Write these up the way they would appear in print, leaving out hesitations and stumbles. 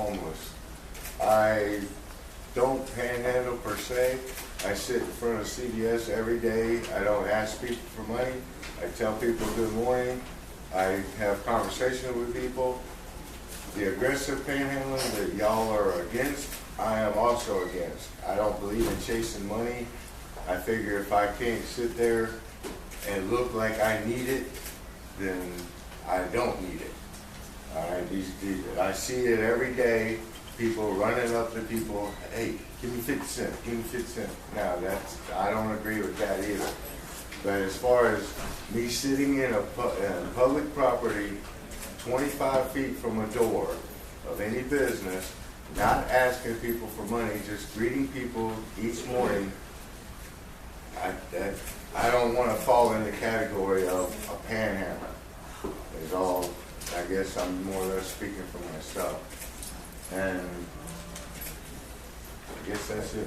homeless. I don't panhandle per se. I sit in front of CVS every day. I don't ask people for money. I tell people good morning. I have conversations with people. The aggressive panhandling that y'all are against, I am also against. I don't believe in chasing money. I figure if I can't sit there and look like I need it, then I don't need it. All right, I see it every day. People running up to people, hey, give me 50 cents, give me 50 cents. Now I don't agree with that either. But as far as me sitting in public property, 25 feet from a door of any business, not asking people for money, just greeting people each morning, I don't want to fall in the category of a panhandler. It's all, I guess I'm more or less speaking for myself. And I guess that's it.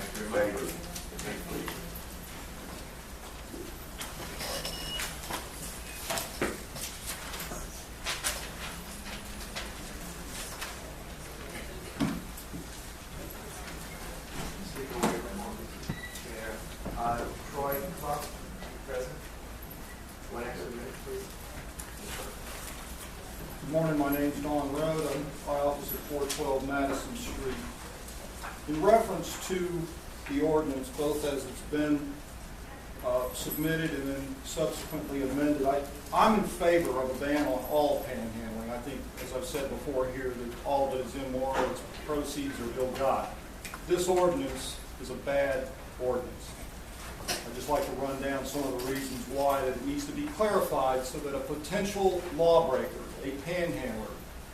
Thank you. Troy Clark, present. One extra minute, please. Good morning, my name is Don Rode. I'm my office at 412 Madison Street. In reference to the ordinance, both as it's been submitted and then subsequently amended, I'm in favor of a ban on all panhandling. I think, as I've said before here, that all of it is immoral, its proceeds are ill-gotten. This ordinance is a bad ordinance. I'd just like to run down some of the reasons why that it needs to be clarified so that a potential lawbreaker, a panhandler,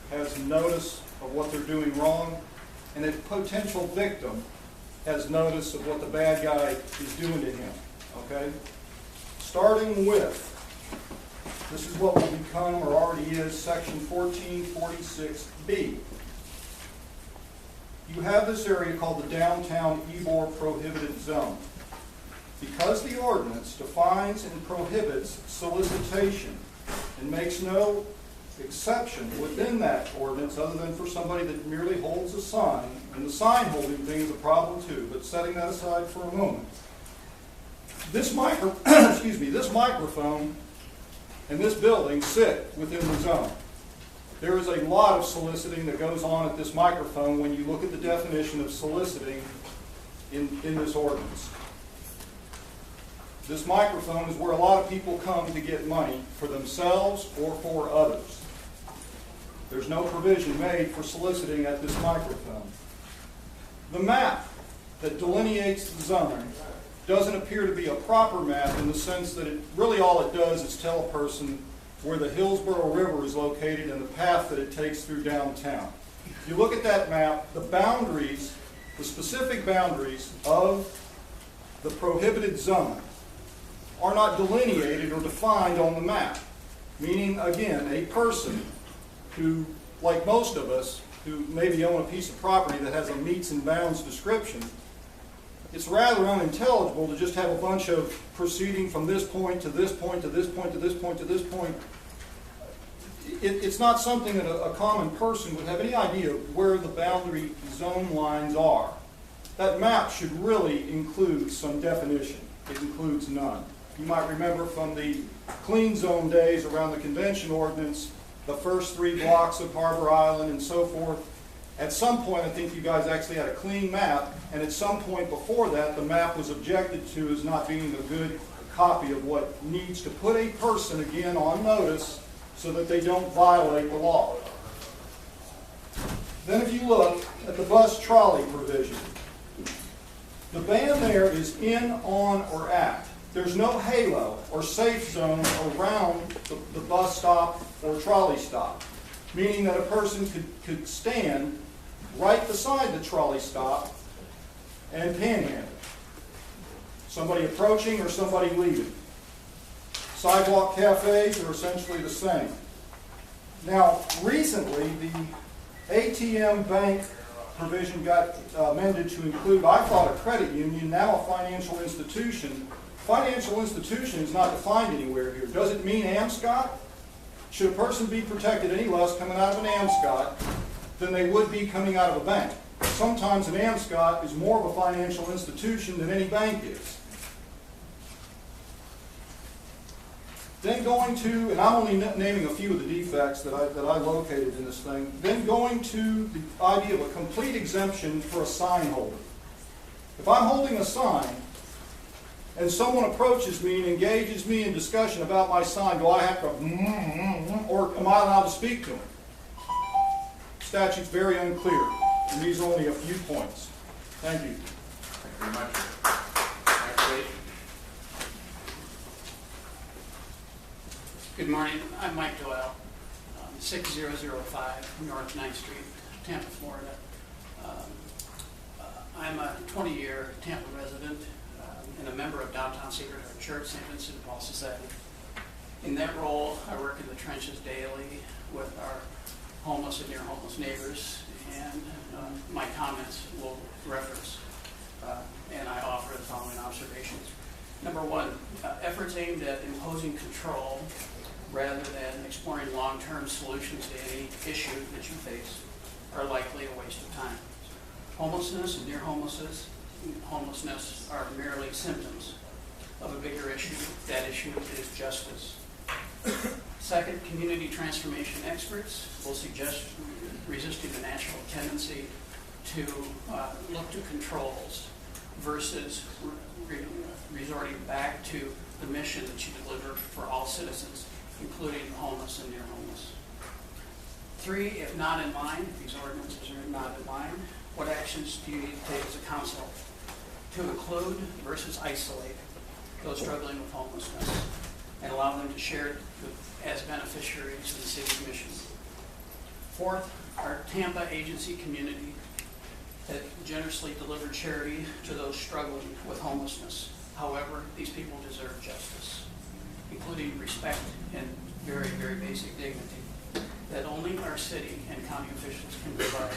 has notice of what they're doing wrong, and a potential victim has notice of what the bad guy is doing to him. Okay? Starting with, this is what will become or already is Section 1446B. You have this area called the Downtown Ybor Prohibited Zone. Because the ordinance defines and prohibits solicitation and makes no exception within that ordinance other than for somebody that merely holds a sign, and the sign holding thing is a problem too, but setting that aside for a moment. This microphone and this building sit within the zone. There is a lot of soliciting that goes on at this microphone when you look at the definition of soliciting in this ordinance. This microphone is where a lot of people come to get money for themselves or for others. There's no provision made for soliciting at this microphone. The map that delineates the zone doesn't appear to be a proper map in the sense that really all it does is tell a person where the Hillsborough River is located and the path that it takes through downtown. If you look at that map, the boundaries, the specific boundaries of the prohibited zone are not delineated or defined on the map. Meaning, again, a person who, like most of us, who maybe own a piece of property that has a meets and bounds description, it's rather unintelligible to just have a bunch of proceeding from this point to this point to this point to this point to this point. It's not something that a common person would have any idea where the boundary zone lines are. That map should really include some definition. It includes none. You might remember from the clean zone days around the convention ordinance, the first 3 blocks of Harbor Island and so forth. At some point, I think you guys actually had a clean map, and at some point before that, the map was objected to as not being a good copy of what needs to put a person, again, on notice so that they don't violate the law. Then if you look at the bus trolley provision, the ban there is in, on, or at. There's no halo or safe zone around the bus stop or trolley stop, meaning that a person could stand right beside the trolley stop and panhandle. Somebody approaching or somebody leaving. Sidewalk cafes are essentially the same. Now, recently, the ATM bank provision got amended to include, I thought, a credit union, now a financial institution. Financial institution is not defined anywhere here. Does it mean AMSCOT? Should a person be protected any less coming out of an AMSCOT than they would be coming out of a bank. Sometimes an AMSCOT is more of a financial institution than any bank is. Then going to, and I'm only naming a few of the defects that I located in this thing, then going to the idea of a complete exemption for a sign holder. If I'm holding a sign and someone approaches me and engages me in discussion about my sign, do I have to, or am I allowed to speak to him? Statute's very unclear, and these are only a few points. Thank you. Thank you very much. Next, please. Good morning. I'm Mike Doyle, 6005 North 9th Street, Tampa, Florida. I'm a 20-year Tampa resident and a member of Downtown Sacred Heart Church, St. Vincent de Paul Society. In that role, I work in the trenches daily with our homeless and near homeless neighbors, and my comments will reference and I offer the following observations. Number one, efforts aimed at imposing control rather than exploring long-term solutions to any issue that you face are likely a waste of time. Homelessness and near homelessness are merely symptoms of a bigger issue. That issue is justice. Second, community transformation experts will suggest resisting the natural tendency to look to controls versus resorting back to the mission that you deliver for all citizens, including the homeless and near homeless. Three, if not in line, if these ordinances are not in line, what actions do you need to take as a council to include versus isolate those struggling with homelessness and allow them to share as beneficiaries of the city's mission? Fourth, our Tampa agency community that generously delivered charity to those struggling with homelessness. However, these people deserve justice, including respect and very, very basic dignity that only our city and county officials can provide.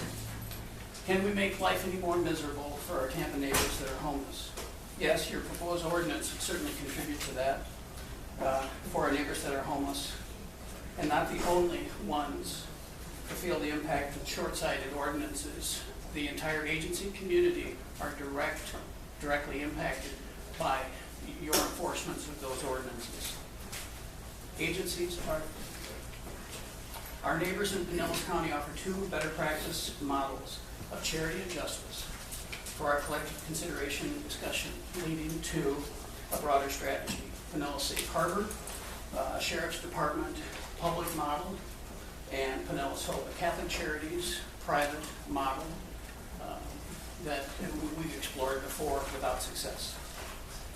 Can we make life any more miserable for our Tampa neighbors that are homeless? Yes, your proposed ordinance certainly contribute to that for our neighbors that are homeless, and not the only ones to feel the impact of short-sighted ordinances. The entire agency community are directly impacted by your enforcements of those ordinances. Agencies are, our neighbors in Pinellas County offer two better practice models of charity and justice for our collective consideration and discussion, leading to a broader strategy. Pinellas Safe Harbor, Sheriff's Department public model, and Pinellas Hope, a Catholic Charities private model that we've explored before without success.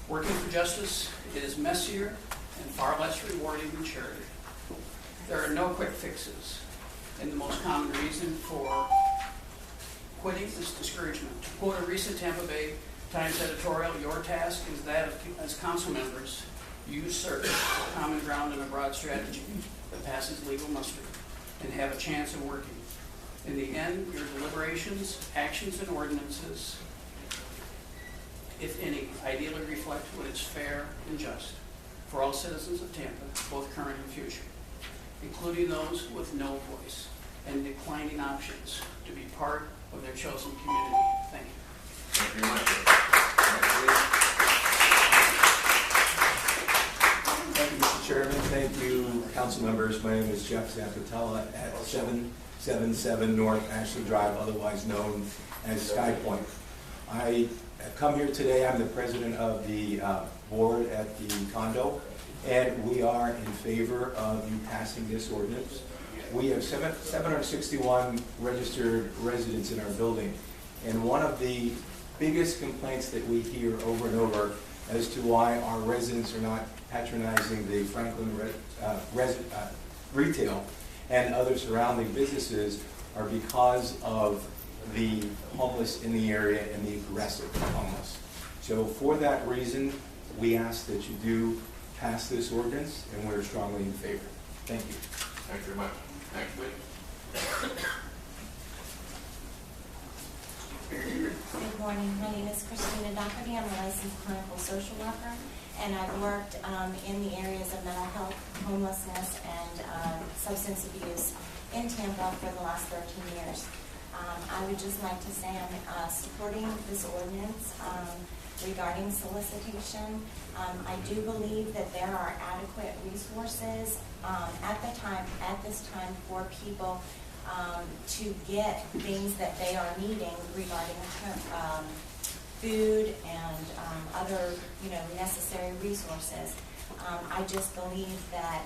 Working for justice is messier and far less rewarding than charity. There are no quick fixes, and the most common reason for quitting is discouragement. To quote a recent Tampa Bay Times editorial, your task is that of, as council members, you search for common ground and a broad strategy that passes legal muster and have a chance of working. In the end, your deliberations, actions, and ordinances, if any, ideally reflect what is fair and just for all citizens of Tampa, both current and future, including those with no voice and declining options to be part of their chosen community. Thank you. Thank you very much. Thank you, Mr. Chairman. Thank you, council members. My name is Jeff Zampatella at 777 North Ashley Drive, otherwise known as Sky Point. I have come here today. I'm the president of the board at the condo, and we are in favor of you passing this ordinance. We have 761 registered residents in our building, and one of the biggest complaints that we hear over and over as to why our residents are not patronizing the Franklin retail and other surrounding businesses are because of the homeless in the area and the aggressive homeless. So for that reason, we ask that you do pass this ordinance, and we're strongly in favor. Thank you. Thank you very much. Next, please. Good morning. My name is Christina Doherty. I'm a licensed clinical social worker, and I've worked in the areas of mental health, homelessness, and substance abuse in Tampa for the last 13 years. I would just like to say I'm supporting this ordinance regarding solicitation. I do believe that there are adequate resources at this time for people to get things that they are needing regarding food and other, necessary resources. I just believe that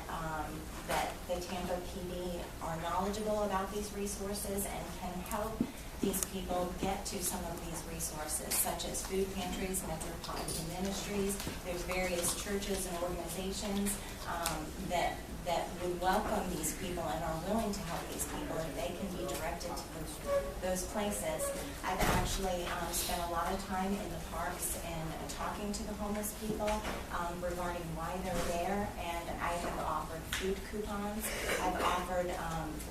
the Tampa PD are knowledgeable about these resources and can help these people get to some of these resources, such as food pantries, metropolitan ministries. There's various churches and organizations that would welcome these people and are willing to help these people if they can be directed to those places. I've actually spent a lot of time in the parks and talking to the homeless people regarding why they're there, and I have offered food coupons. I've offered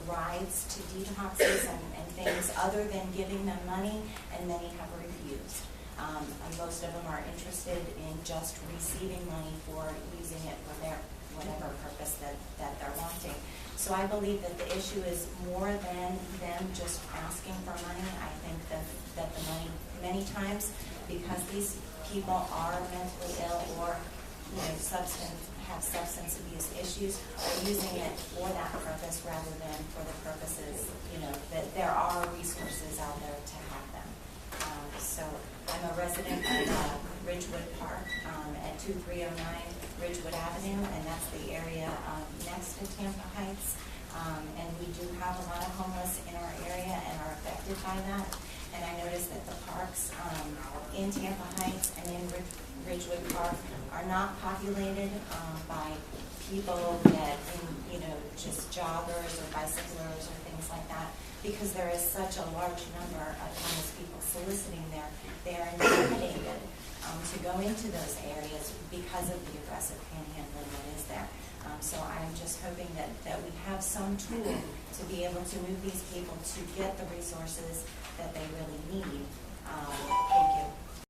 rides to detoxes and things other than giving them money, and many have refused. And most of them are interested in just receiving money for using it for their whatever purpose that they're wanting. So I believe that the issue is more than them just asking for money. I think that the money, many times, because these people are mentally ill or have substance abuse issues, are using it for that purpose rather than for the purposes, that there are resources out there to have them. So I'm a resident of Ridgewood Park at 2309 Ridgewood Avenue, and that's the area next to Tampa Heights. And we do have a lot of homeless in our area and are affected by that. And I noticed that the parks in Tampa Heights and in Ridgewood Park are not populated by people that, just joggers or bicyclers or things like that, because there is such a large number of homeless people soliciting there. They are intimidated to go into those areas because of the aggressive panhandling that is there. So I'm just hoping that we have some tool to be able to move these people to get the resources that they really need. Thank you.